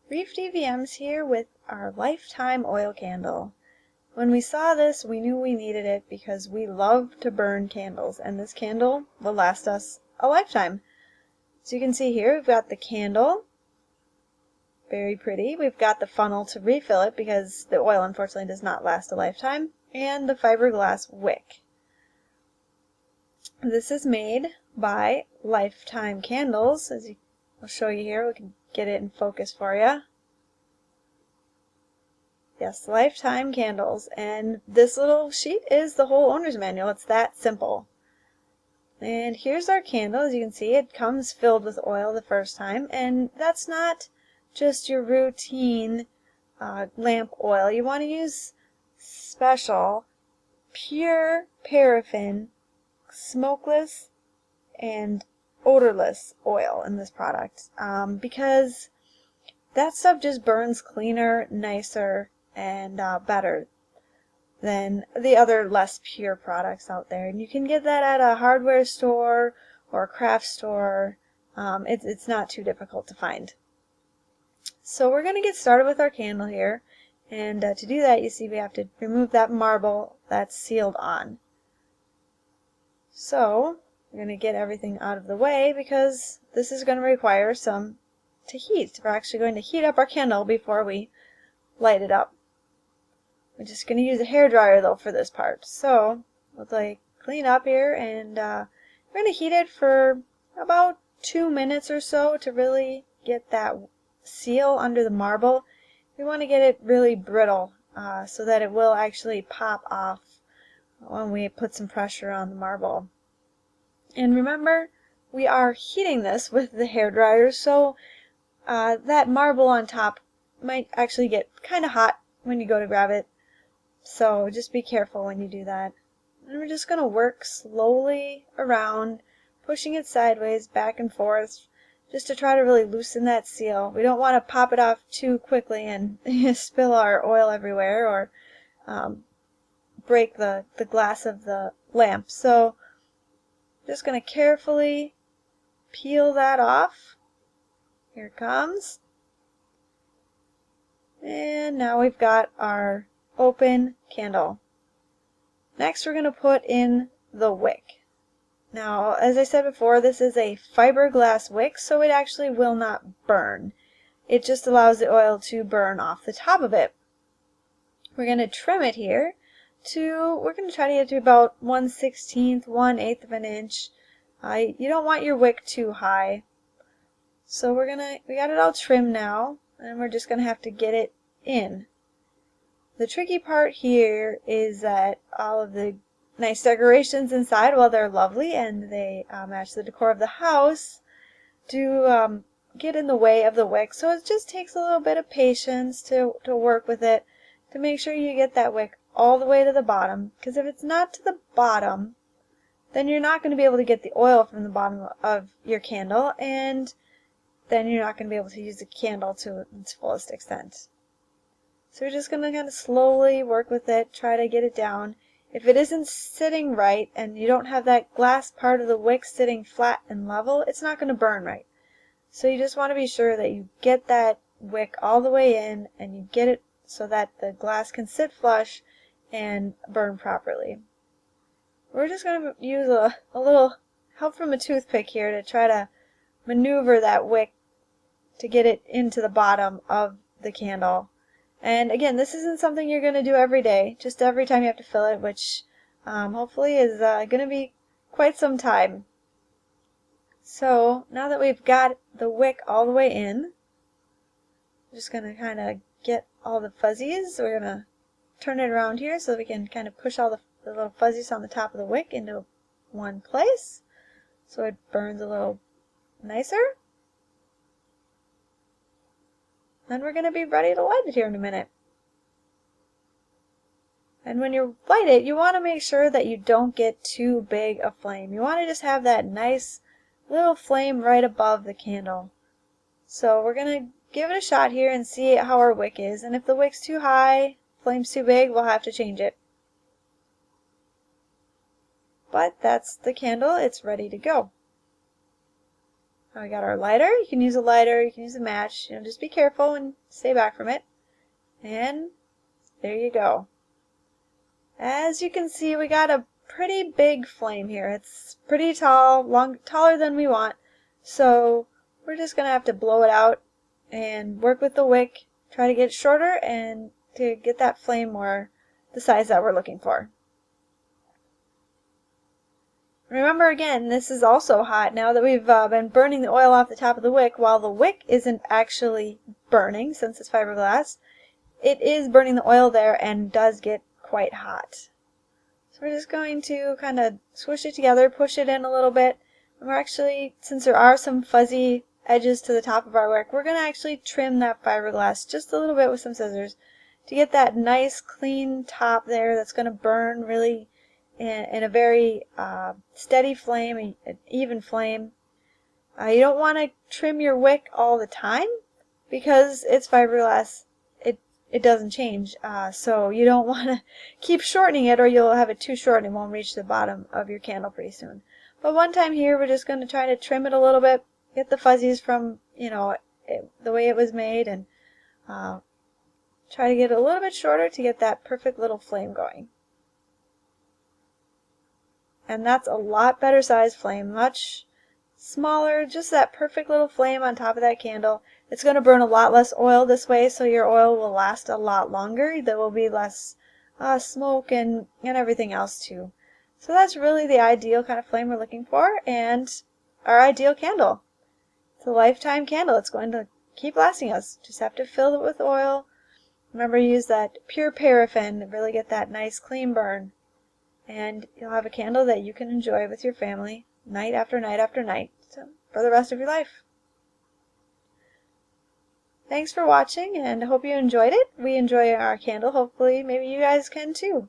Reef DVM's here with our lifetime oil candle. When we saw this, we knew we needed it because we love to burn candles, and this candle will last us a lifetime. So you can see here, we've got the candle, very pretty. We've got the funnel to refill it because the oil unfortunately does not last a lifetime, and the fiberglass wick. This is made by Lifetime Candles. I'll show you here, we can get it in focus for you. Yes, Lifetime Candles, and this little sheet is the whole owner's manual. It's that simple. And here's our candle. As you can see, it comes filled with oil the first time, and that's not just your routine lamp oil. You want to use special, pure paraffin, smokeless, and odorless oil in this product because that stuff just burns cleaner, nicer, and better than the other less pure products out there. And you can get that at a hardware store or a craft store. It's not too difficult to find. So we're going to get started with our candle here. And to do that, you see we have to remove that marble that's sealed on. So we're going to get everything out of the way because this is going to require some to heat. We're actually going to heat up our candle before we light it up. We're just going to use a hairdryer though for this part. So we'll clean up here, and we're going to heat it for about 2 minutes or so to really get that seal under the marble. We want to get it really brittle so that it will actually pop off when we put some pressure on the marble. And remember, we are heating this with the hairdryer, so that marble on top might actually get kind of hot when you go to grab it. So just be careful when you do that. And we're just going to work slowly around, pushing it sideways, back and forth, just to try to really loosen that seal. We don't want to pop it off too quickly and spill our oil everywhere or break the glass of the lamp. So just going to carefully peel that off. Here it comes. And now we've got our open candle. Next we're going to put in the wick. Now, as I said before, this is a fiberglass wick, so it actually will not burn. It just allows the oil to burn off the top of it. We're going to trim it here we're going to try to get to about 1/16, 1/8 of an inch. You don't want your wick too high. So we got it all trimmed now, and we're just going to have to get it in. The tricky part here is that all of the nice decorations inside, while they're lovely and they match the decor of the house, do get in the way of the wick. So it just takes a little bit of patience to work with it to make sure you get that wick all the way to the bottom. Because if it's not to the bottom, then you're not going to be able to get the oil from the bottom of your candle, and then you're not going to be able to use the candle to its fullest extent. So we're just going to kind of slowly work with it, try to get it down. If it isn't sitting right and you don't have that glass part of the wick sitting flat and level, it's not going to burn right. So you just want to be sure that you get that wick all the way in and you get it so that the glass can sit flush and burn properly. We're just going to use a little help from a toothpick here to try to maneuver that wick to get it into the bottom of the candle. And again, this isn't something you're going to do every day, just every time you have to fill it, which hopefully is going to be quite some time. So now that we've got the wick all the way in, I'm just going to kind of get all the fuzzies. We're going to turn it around here so we can kind of push all the little fuzzies on the top of the wick into one place so it burns a little nicer. Then we're going to be ready to light it here in a minute. And when you light it, you want to make sure that you don't get too big a flame. You want to just have that nice little flame right above the candle. So we're going to give it a shot here and see how our wick is. And if the wick's too high, flame's too big, we'll have to change it. But that's the candle. It's ready to go. Now we got our lighter. You can use a lighter, you can use a match. You know, just be careful and stay back from it. And there you go. As you can see, we got a pretty big flame here. It's pretty tall, taller than we want. So we're just going to have to blow it out and work with the wick, try to get it shorter and to get that flame more the size that we're looking for. Remember again, this is also hot now that we've been burning the oil off the top of the wick. While the wick isn't actually burning since it's fiberglass, it is burning the oil there and does get quite hot. So we're just going to kind of squish it together, push it in a little bit. And we're actually, since there are some fuzzy edges to the top of our wick, we're going to actually trim that fiberglass just a little bit with some scissors to get that nice clean top there that's going to burn really in a very steady flame, an even flame. You don't want to trim your wick all the time because it's fiberglass. It doesn't change, so you don't want to keep shortening it or you'll have it too short and it won't reach the bottom of your candle pretty soon. But one time here we're just going to try to trim it a little bit, get the fuzzies from, you know, the way it was made, and try to get it a little bit shorter to get that perfect little flame going. And that's a lot better size flame, much smaller, just that perfect little flame on top of that candle. It's going to burn a lot less oil this way, so your oil will last a lot longer. There will be less smoke and everything else too. So that's really the ideal kind of flame we're looking for, and our ideal candle. It's a lifetime candle. It's going to keep lasting us. Just have to fill it with oil. Remember to use that pure paraffin to really get that nice clean burn. And you'll have a candle that you can enjoy with your family night after night after night for the rest of your life. Thanks for watching, and I hope you enjoyed it. We enjoy our candle. Hopefully maybe you guys can too.